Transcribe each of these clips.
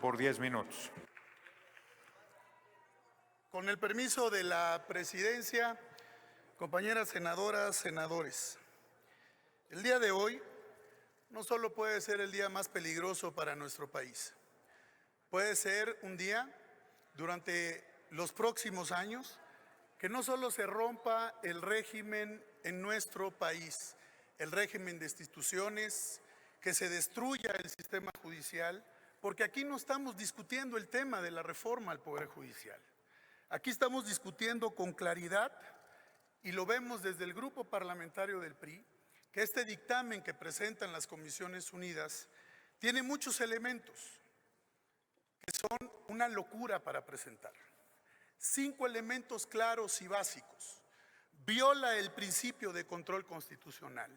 por 10 minutos. Con el permiso de la presidencia, compañeras senadoras, senadores, el día de hoy no solo puede ser el día más peligroso para nuestro país, puede ser un día durante los próximos años que no solo se rompa el régimen en nuestro país, el régimen de instituciones, que se destruya el sistema judicial, porque aquí no estamos discutiendo el tema de la reforma al Poder Judicial. Aquí estamos discutiendo con claridad, y lo vemos desde el Grupo Parlamentario del PRI, que este dictamen que presentan las Comisiones Unidas tiene muchos elementos que son una locura para presentar. 5 elementos claros y básicos. Viola el principio de control constitucional,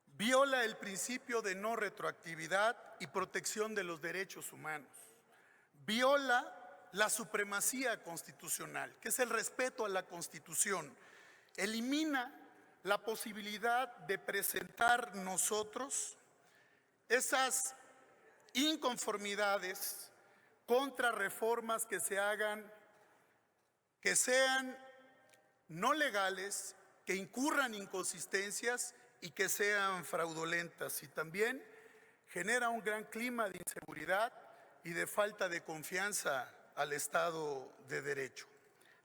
viola el principio de no retroactividad y protección de los derechos humanos, viola la supremacía constitucional, que es el respeto a la Constitución, elimina la posibilidad de presentar nosotros esas inconformidades contra reformas que se hagan, que sean no legales, que incurran inconsistencias y que sean fraudulentas. Y también genera un gran clima de inseguridad y de falta de confianza al Estado de Derecho.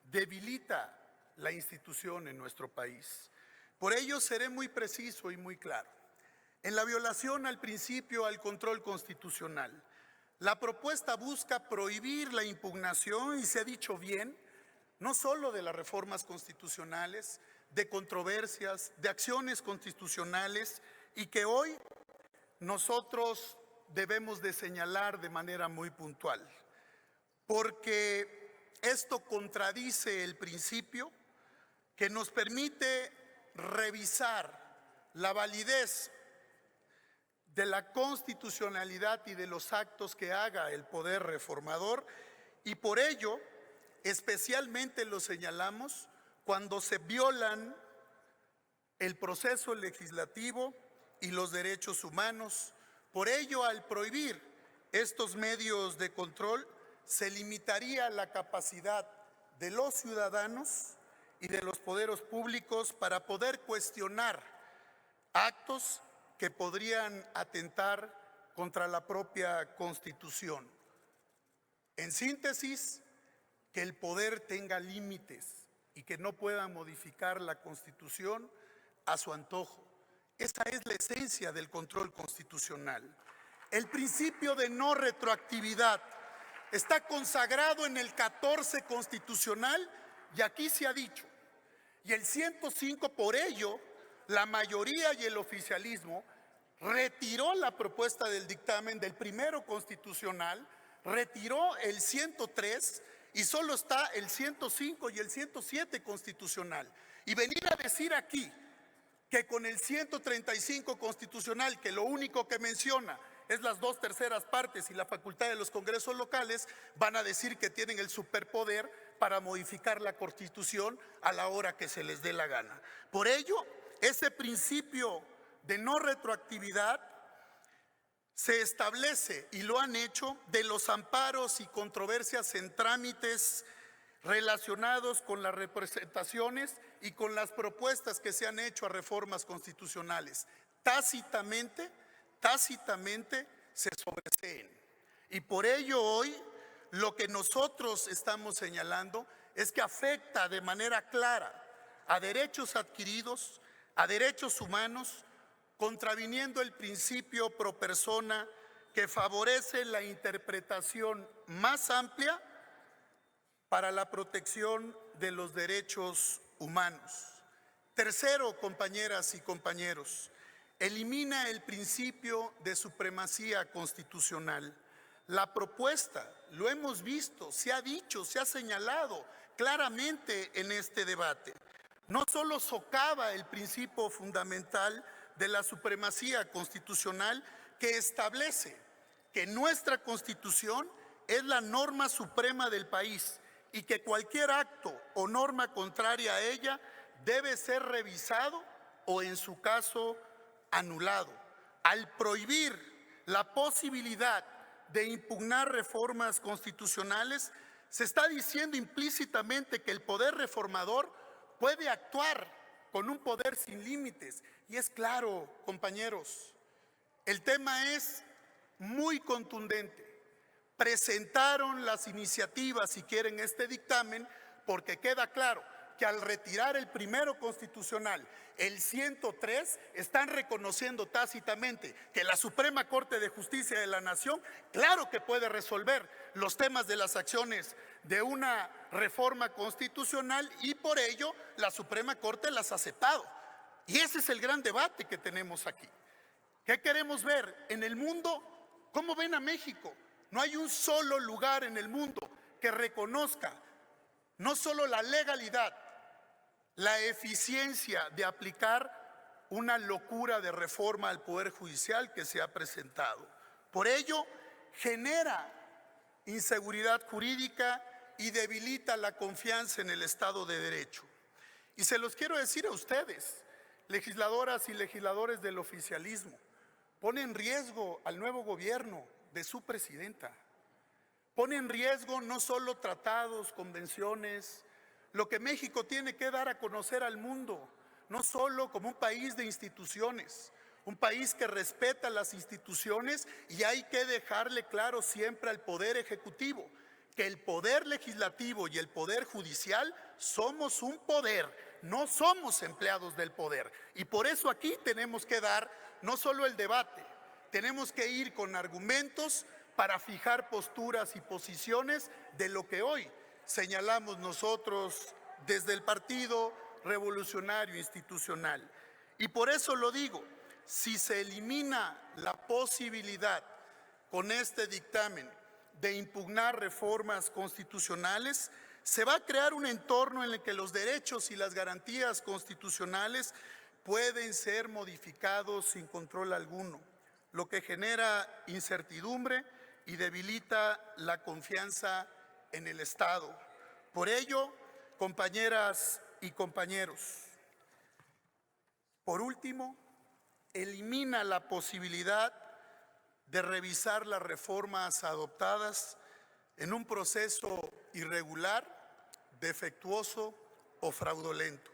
Debilita la institución en nuestro país. Por ello seré muy preciso y muy claro. En la violación al principio al control constitucional, la propuesta busca prohibir la impugnación, y se ha dicho bien, no solo de las reformas constitucionales, de controversias, de acciones constitucionales, y que hoy nosotros debemos de señalar de manera muy puntual, porque esto contradice el principio que nos permite revisar la validez de la constitucionalidad y de los actos que haga el poder reformador, y por ello especialmente lo señalamos cuando se violan el proceso legislativo y los derechos humanos. Por ello, al prohibir estos medios de control, se limitaría la capacidad de los ciudadanos y de los poderes públicos para poder cuestionar actos que podrían atentar contra la propia Constitución. En síntesis, que el poder tenga límites y que no pueda modificar la Constitución a su antojo. Esa es la esencia del control constitucional. El principio de no retroactividad está consagrado en el 14 constitucional, y aquí se ha dicho. Y el 105, por ello, la mayoría y el oficialismo retiró la propuesta del dictamen del primero constitucional, retiró el 103 y solo está el 105 y el 107 constitucional. Y venir a decir aquí que con el 135 constitucional, que lo único que menciona es las 2/3 partes y la facultad de los congresos locales, van a decir que tienen el superpoder para modificar la Constitución a la hora que se les dé la gana. Por ello, ese principio de no retroactividad se establece, y lo han hecho, de los amparos y controversias en trámites relacionados con las representaciones y con las propuestas que se han hecho a reformas constitucionales. Tácitamente se sobreseen. Y por ello hoy lo que nosotros estamos señalando es que afecta de manera clara a derechos adquiridos, a derechos humanos, contraviniendo el principio pro persona, que favorece la interpretación más amplia para la protección de los derechos humanos. Tercero, compañeras y compañeros, elimina el principio de supremacía constitucional. La propuesta, lo hemos visto, se ha dicho, se ha señalado claramente en este debate, no solo socava el principio fundamental de la supremacía constitucional, que establece que nuestra Constitución es la norma suprema del país y que cualquier acto o norma contraria a ella debe ser revisado o, en su caso, anulado. Al prohibir la posibilidad de impugnar reformas constitucionales, se está diciendo implícitamente que el poder reformador puede actuar con un poder sin límites. Y es claro, compañeros, el tema es muy contundente. Presentaron las iniciativas, si quieren, este dictamen, porque queda claro que al retirar el primero constitucional, el 103, están reconociendo tácitamente que la Suprema Corte de Justicia de la Nación, claro que puede resolver los temas de las acciones de una reforma constitucional, y por ello la Suprema Corte las ha aceptado. Y ese es el gran debate que tenemos aquí. ¿Qué queremos ver en el mundo? ¿Cómo ven a México? No hay un solo lugar en el mundo que reconozca no solo la legalidad, la eficiencia de aplicar una locura de reforma al Poder Judicial que se ha presentado. Por ello, genera inseguridad jurídica y debilita la confianza en el Estado de Derecho. Y se los quiero decir a ustedes, legisladoras y legisladores del oficialismo, pone en riesgo al nuevo gobierno de su presidenta. Pone en riesgo no solo tratados, convenciones, lo que México tiene que dar a conocer al mundo, no solo como un país de instituciones, un país que respeta las instituciones, y hay que dejarle claro siempre al Poder Ejecutivo que el Poder Legislativo y el Poder Judicial somos un poder, no somos empleados del poder. Y por eso aquí tenemos que dar no solo el debate, tenemos que ir con argumentos para fijar posturas y posiciones de lo que hoy señalamos nosotros desde el Partido Revolucionario Institucional. Y por eso lo digo, si se elimina la posibilidad con este dictamen de impugnar reformas constitucionales, se va a crear un entorno en el que los derechos y las garantías constitucionales pueden ser modificados sin control alguno, lo que genera incertidumbre y debilita la confianza en el Estado. Por ello, compañeras y compañeros, por último, elimina la posibilidad de revisar las reformas adoptadas en un proceso irregular, defectuoso o fraudulento.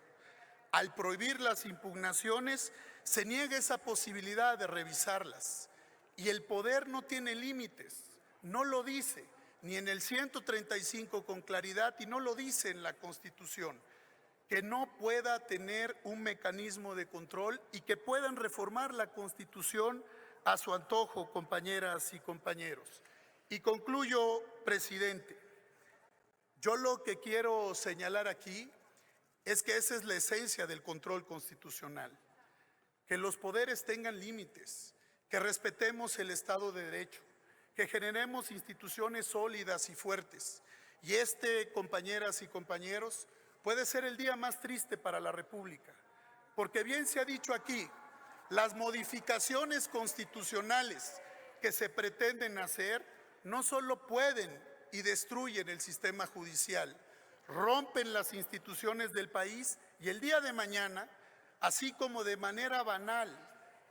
Al prohibir las impugnaciones, se niega esa posibilidad de revisarlas. Y el poder no tiene límites, no lo dice ni en el 135 con claridad, y no lo dice en la Constitución, que no pueda tener un mecanismo de control y que puedan reformar la Constitución a su antojo, compañeras y compañeros. Y concluyo, presidente. Yo lo que quiero señalar aquí es que esa es la esencia del control constitucional, que los poderes tengan límites, que respetemos el Estado de Derecho, que generemos instituciones sólidas y fuertes. Y compañeras y compañeros, puede ser el día más triste para la República, porque bien se ha dicho aquí, las modificaciones constitucionales que se pretenden hacer no solo pueden y destruyen el sistema judicial, rompen las instituciones del país, y el día de mañana, así como de manera banal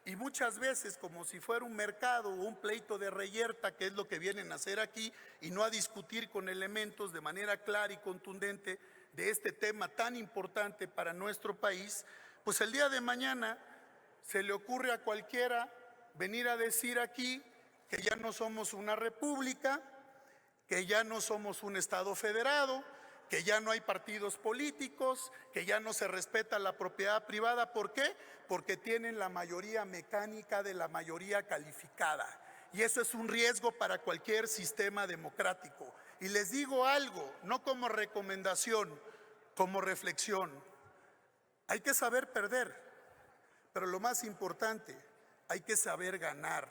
y muchas veces como si fuera un mercado o un pleito de reyerta, que es lo que vienen a hacer aquí, y no a discutir con elementos de manera clara y contundente de este tema tan importante para nuestro país, pues el día de mañana se le ocurre a cualquiera venir a decir aquí que ya no somos una república, que ya no somos un Estado federado, que ya no hay partidos políticos, que ya no se respeta la propiedad privada. ¿Por qué? Porque tienen la mayoría mecánica de la mayoría calificada. Y eso es un riesgo para cualquier sistema democrático. Y les digo algo, no como recomendación, como reflexión. Hay que saber perder, pero lo más importante, hay que saber ganar.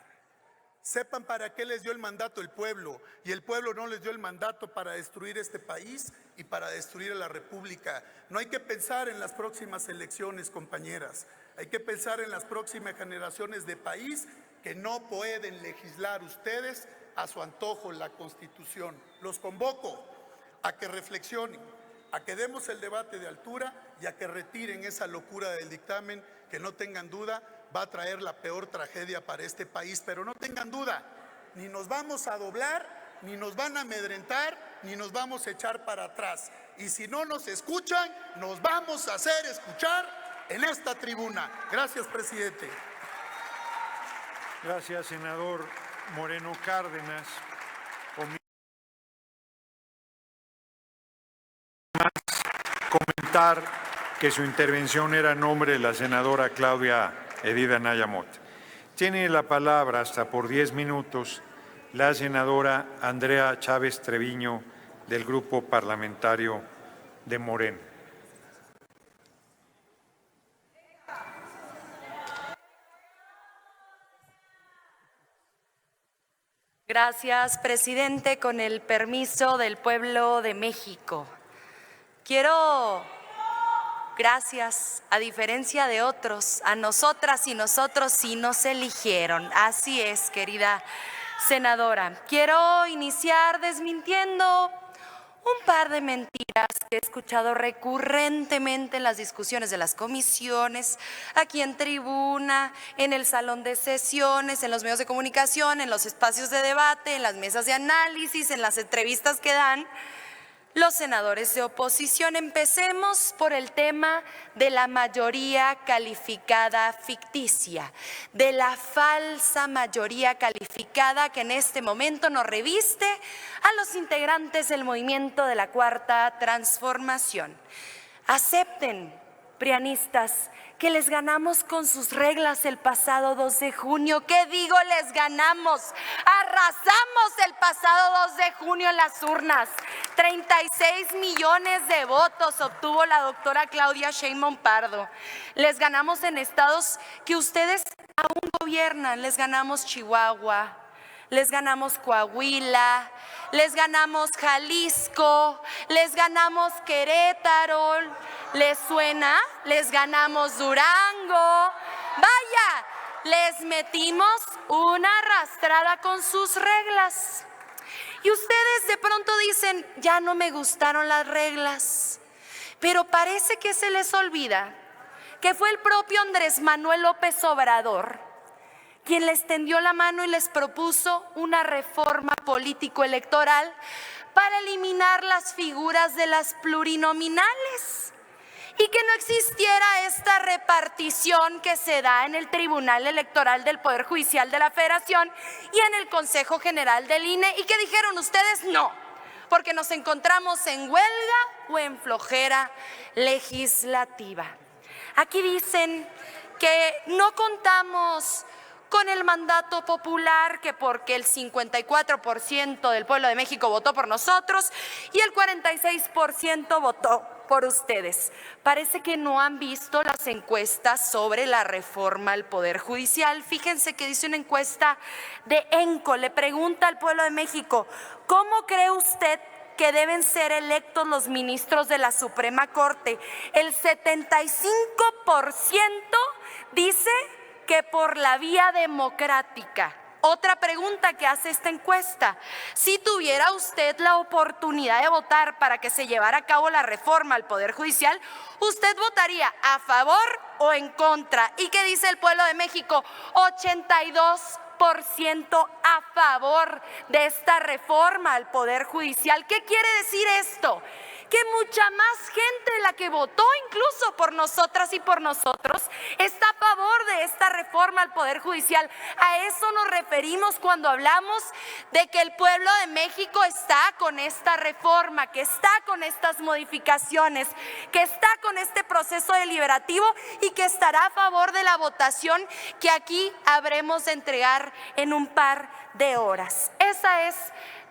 Sepan para qué les dio el mandato el pueblo, y el pueblo no les dio el mandato para destruir este país y para destruir a la República. No hay que pensar en las próximas elecciones, compañeras. Hay que pensar en las próximas generaciones de país que no pueden legislar ustedes a su antojo la Constitución. Los convoco a que reflexionen, a que demos el debate de altura y a que retiren esa locura del dictamen que, no tengan duda, va a traer la peor tragedia para este país. Pero no tengan duda, ni nos vamos a doblar, ni nos van a amedrentar, ni nos vamos a echar para atrás. Y si no nos escuchan, nos vamos a hacer escuchar en esta tribuna. Gracias, presidente. Gracias, senador Moreno Cárdenas. Comentar que su intervención era a nombre de la senadora Claudia Edith Anaya Mota. Tiene la palabra hasta por 10 minutos la senadora Andrea Chávez Treviño del Grupo Parlamentario de Morena. Gracias, presidente. Con el permiso del pueblo de México, gracias, a diferencia de otros, a nosotras y nosotros sí nos eligieron. Así es, querida senadora. Quiero iniciar desmintiendo un par de mentiras que he escuchado recurrentemente en las discusiones de las comisiones, aquí en tribuna, en el salón de sesiones, en los medios de comunicación, en los espacios de debate, en las mesas de análisis, en las entrevistas que dan los senadores de oposición. Empecemos por el tema de la mayoría calificada ficticia, de la falsa mayoría calificada que en este momento nos reviste a los integrantes del movimiento de la Cuarta Transformación. Acepten, prianistas, que les ganamos con sus reglas el pasado 2 de junio. ¿Qué digo? Les ganamos. Arrasamos el pasado 2 de junio en las urnas. 36 millones de votos obtuvo la doctora Claudia Sheinbaum Pardo. Les ganamos en estados que ustedes aún gobiernan. Les ganamos Chihuahua, les ganamos Coahuila, les ganamos Jalisco, les ganamos Querétaro. ¿Les suena? Les ganamos Durango. Vaya, les metimos una arrastrada con sus reglas. Y ustedes de pronto dicen, ya no me gustaron las reglas. Pero parece que se les olvida que fue el propio Andrés Manuel López Obrador quien les tendió la mano y les propuso una reforma político-electoral para eliminar las figuras de las plurinominales y que no existiera esta repartición que se da en el Tribunal Electoral del Poder Judicial de la Federación y en el Consejo General del INE. ¿Y qué dijeron ustedes? No, porque nos encontramos en huelga o en flojera legislativa. Aquí dicen que no contamos con el mandato popular, que porque el 54% del pueblo de México votó por nosotros y el 46% votó por ustedes. Parece que no han visto las encuestas sobre la reforma al Poder Judicial. Fíjense que dice una encuesta de ENCO, le pregunta al pueblo de México, ¿cómo cree usted que deben ser electos los ministros de la Suprema Corte? El 75% dice que por la vía democrática. Otra pregunta que hace esta encuesta: si tuviera usted la oportunidad de votar para que se llevara a cabo la reforma al Poder Judicial, ¿usted votaría a favor o en contra? ¿Y qué dice el pueblo de México? 82% a favor de esta reforma al Poder Judicial. ¿Qué quiere decir esto? Que mucha más gente de la que votó incluso por nosotras y por nosotros está a favor de esta reforma al Poder Judicial. A eso nos referimos cuando hablamos de que el pueblo de México está con esta reforma, que está con estas modificaciones, que está con este proceso deliberativo y que estará a favor de la votación que aquí habremos de entregar en un par de horas. Esa es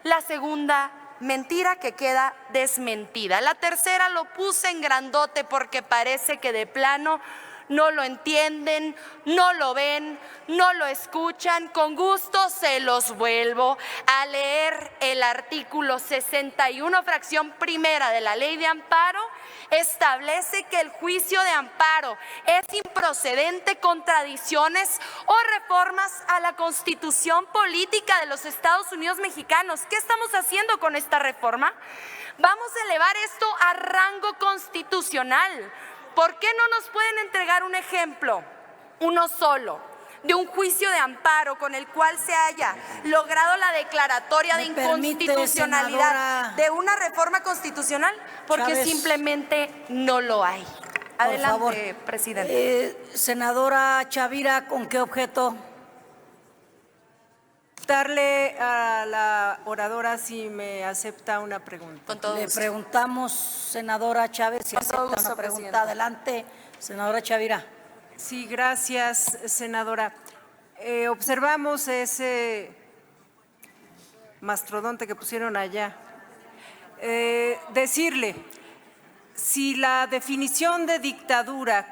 la segunda mentira que queda desmentida. La tercera lo puse en grandote porque parece que de plano no lo entienden, no lo ven, no lo escuchan. Con gusto se los vuelvo a leer. El artículo 61, fracción primera de la Ley de Amparo establece que el juicio de amparo es improcedente con tradiciones o reformas a la Constitución política de los Estados Unidos mexicanos. ¿Qué estamos haciendo con esta reforma? Vamos a elevar esto a rango constitucional. ¿Por qué no nos pueden entregar un ejemplo? Uno solo. de un juicio de amparo con el cual se haya logrado la declaratoria de inconstitucionalidad de una reforma constitucional? Porque Chávez, simplemente no lo hay. Adelante, por favor. presidente. Senadora Chavira, ¿con qué objeto? Darle a la oradora si me acepta una pregunta. Con todo Le gusto. preguntamos, senadora Chávez, si Con todo acepta gusto, una pregunta. presidenta. Adelante, senadora Chavira. Sí, gracias, senadora. Observamos ese mastrodonte que pusieron allá. Decirle, si la definición de dictadura,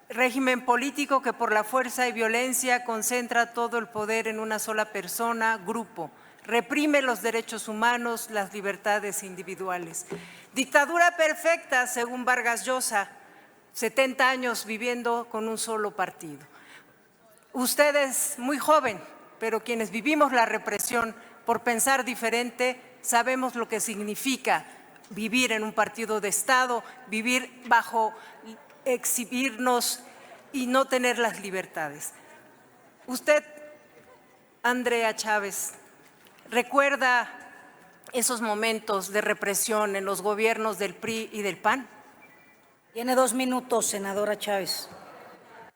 régimen político que por la fuerza y violencia concentra todo el poder en una sola persona, grupo, reprime los derechos humanos, las libertades individuales. Dictadura perfecta, según Vargas Llosa, 70 años viviendo con un solo partido. Usted es muy joven, pero quienes vivimos la represión por pensar diferente sabemos lo que significa vivir en un partido de Estado, vivir bajo exhibirnos y no tener las libertades. Usted, Andrea Chávez, ¿recuerda esos momentos de represión en los gobiernos del PRI y del PAN? Tiene 2 minutos, senadora Chávez.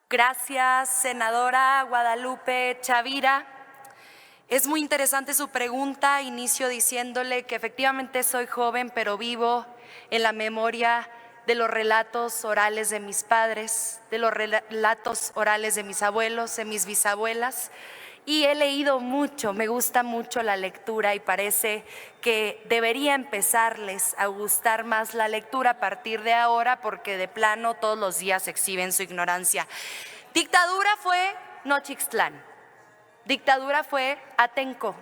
Gracias, senadora Guadalupe Chavira. Es muy interesante su pregunta. Inicio diciéndole que efectivamente soy joven, pero vivo en la memoria de los relatos orales de mis padres, de los relatos orales de mis abuelos, de mis bisabuelas. Y he leído mucho, me gusta mucho la lectura y parece que debería empezarles a gustar más la lectura a partir de ahora, porque de plano todos los días exhiben su ignorancia. Dictadura fue Nochixtlán, dictadura fue Atenco,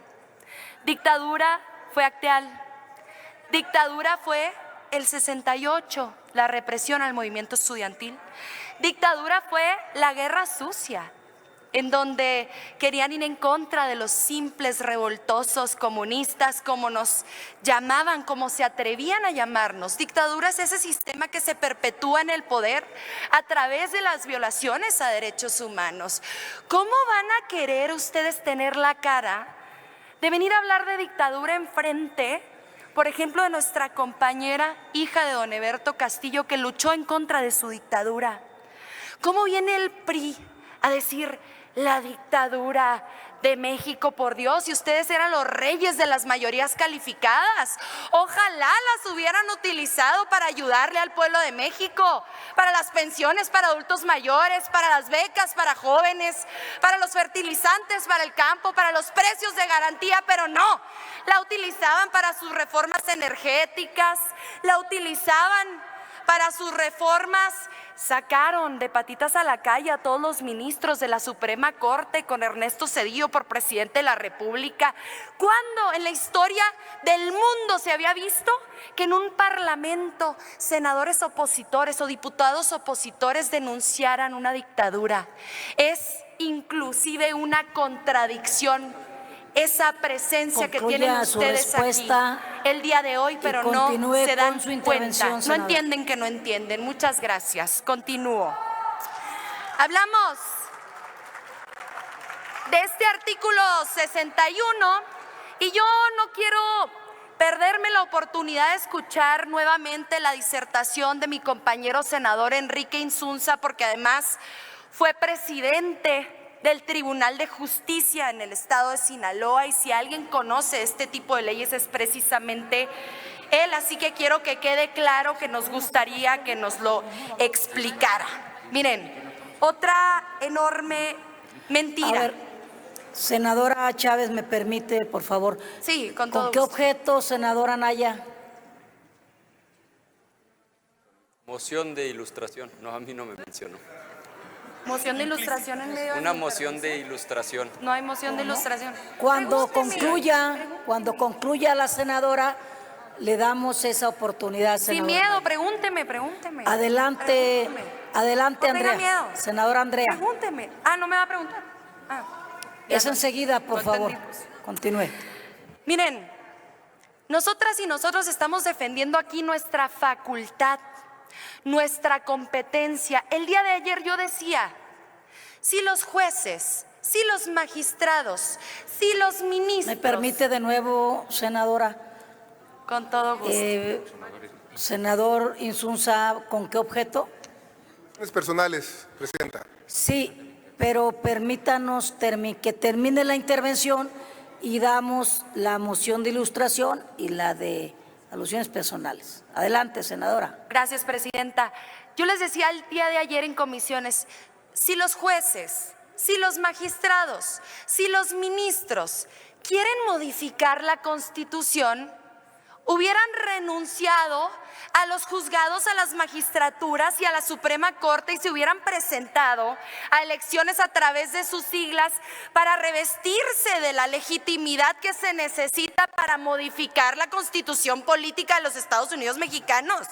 dictadura fue Acteal, dictadura fue el 68, la represión al movimiento estudiantil, dictadura fue la guerra sucia, en donde querían ir en contra de los simples revoltosos comunistas, como nos llamaban, como se atrevían a llamarnos. Dictadura es ese sistema que se perpetúa en el poder a través de las violaciones a derechos humanos. ¿Cómo van a querer ustedes tener la cara de venir a hablar de dictadura enfrente, por ejemplo, de nuestra compañera, hija de don Eberto Castillo, que luchó en contra de su dictadura? ¿Cómo viene el PRI a decir la dictadura de México, por Dios, y ustedes eran los reyes de las mayorías calificadas? Ojalá las hubieran utilizado para ayudarle al pueblo de México, para las pensiones para adultos mayores, para las becas para jóvenes, para los fertilizantes para el campo, para los precios de garantía, pero no, la utilizaban para sus reformas energéticas, la utilizaban para sus reformas. Sacaron de patitas a la calle a todos los ministros de la Suprema Corte, con Ernesto Zedillo por presidente de la República. ¿Cuándo en la historia del mundo se había visto que en un parlamento senadores opositores o diputados opositores denunciaran una dictadura? Es inclusive una contradicción esa presencia que tienen ustedes aquí el día de hoy, pero no se dan cuenta, no entienden que no entienden. Muchas gracias. Continúo. Hablamos de este artículo 61 y yo no quiero perderme la oportunidad de escuchar nuevamente la disertación de mi compañero senador Enrique Insunza, porque además fue presidente del Tribunal de Justicia en el estado de Sinaloa, y si alguien conoce este tipo de leyes es precisamente él, así que quiero que quede claro que nos gustaría que nos lo explicara. Miren, otra enorme mentira. A ver, senadora Chávez, ¿me permite, por favor? Sí, con todo ¿Con qué gusto. objeto, senadora Naya? Moción de ilustración. No, a mí no me mencionó. Moción de ilustración en medio de Una mi moción de intervención. ilustración. No hay moción de ilustración. Cuando Pregúnteme. concluya la senadora, le damos esa oportunidad, senadora. Sin miedo, Naya. pregúnteme. Adelante, No adelante, tenga Andrea. miedo. Senadora Andrea. Pregúnteme. Ah, ¿no me va a preguntar? Ah, ya Es no. enseguida, por No favor. entendimos. Continúe. Miren, nosotras y nosotros estamos defendiendo aquí nuestra facultad, nuestra competencia. El día de ayer yo decía, si los jueces, si los magistrados, si los ministros... ¿Me permite de nuevo, senadora? Con todo gusto. Senador Insunza, ¿con qué objeto? Personales, Presidenta. Sí, pero permítanos que termine la intervención y damos la moción de ilustración y la de alusiones personales. Adelante, senadora. Gracias, Presidenta. Yo les decía el día de ayer en comisiones, si los jueces, si los magistrados, si los ministros quieren modificar la Constitución, hubieran renunciado a los juzgados, a las magistraturas y a la Suprema Corte y se hubieran presentado a elecciones a través de sus siglas para revestirse de la legitimidad que se necesita para modificar la Constitución política de los Estados Unidos mexicanos.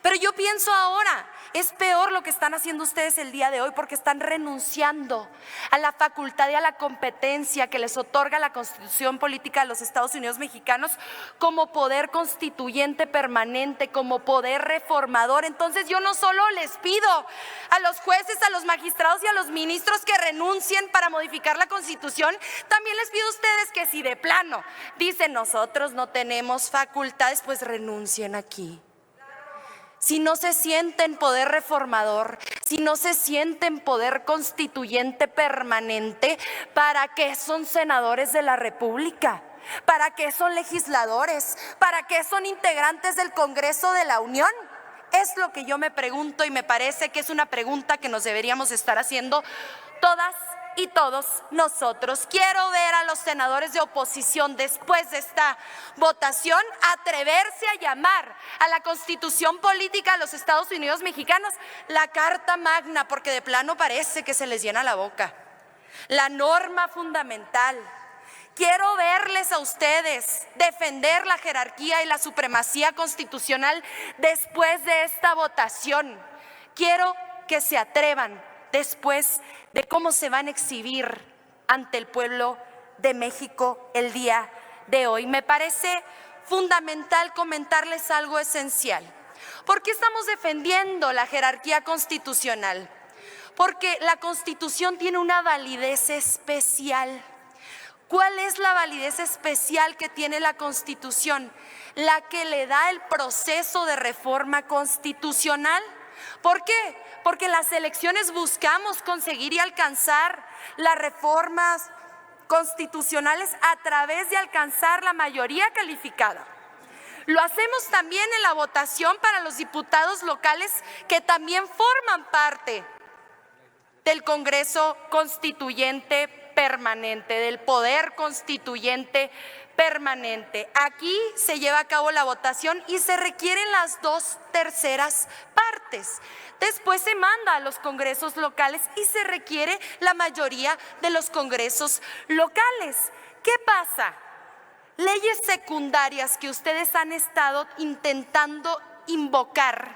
Pero yo pienso ahora, es peor lo que están haciendo ustedes el día de hoy porque están renunciando a la facultad y a la competencia que les otorga la Constitución política de los Estados Unidos mexicanos como poder constituyente permanente, como poder reformador. Entonces yo no solo les pido a los jueces, a los magistrados y a los ministros que renuncien para modificar la Constitución, también les pido a ustedes que si de plano dicen nosotros no tenemos facultades, pues renuncien aquí. Si no se sienten poder reformador, si no se sienten poder constituyente permanente, ¿para qué son senadores de la República? ¿Para qué son legisladores? ¿Para qué son integrantes del Congreso de la Unión? Es lo que yo me pregunto y me parece que es una pregunta que nos deberíamos estar haciendo todas y todos nosotros. Quiero ver a los senadores de oposición después de esta votación atreverse a llamar a la Constitución política de los Estados Unidos mexicanos la Carta Magna, porque de plano parece que se les llena la boca. La norma fundamental. Quiero verles a ustedes defender la jerarquía y la supremacía constitucional después de esta votación. Quiero que se atrevan después de cómo se van a exhibir ante el pueblo de México el día de hoy. Me parece fundamental comentarles algo esencial. ¿Por qué estamos defendiendo la jerarquía constitucional? Porque la Constitución tiene una validez especial. ¿Cuál es la validez especial que tiene la Constitución? La que le da el proceso de reforma constitucional. ¿Por qué? Porque en las elecciones buscamos conseguir y alcanzar las reformas constitucionales a través de alcanzar la mayoría calificada. Lo hacemos también en la votación para los diputados locales que también forman parte del Congreso Constituyente permanente, del poder constituyente permanente. Aquí se lleva a cabo la votación y se requieren las 2/3 partes. Después se manda a los congresos locales y se requiere la mayoría de los congresos locales. ¿Qué pasa? Leyes secundarias que ustedes han estado intentando invocar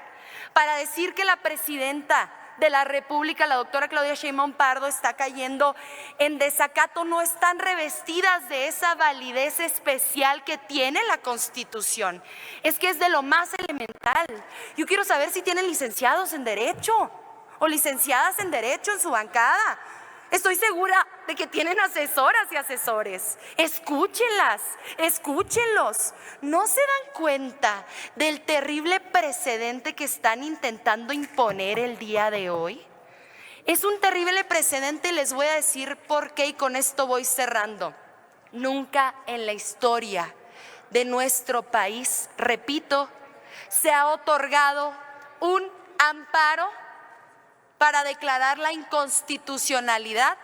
para decir que la presidenta de la República, la doctora Claudia Sheinbaum Pardo, está cayendo en desacato, no están revestidas de esa validez especial que tiene la Constitución. Es que es de lo más elemental. Yo quiero saber si tienen licenciados en Derecho o licenciadas en Derecho en su bancada. Estoy segura de que tienen asesoras y asesores. Escúchenlas, escúchenlos. ¿No se dan cuenta del terrible precedente que están intentando imponer el día de hoy? Es un terrible precedente y les voy a decir por qué y con esto voy cerrando. Nunca en la historia de nuestro país, repito, se ha otorgado un amparo para declarar la inconstitucionalidad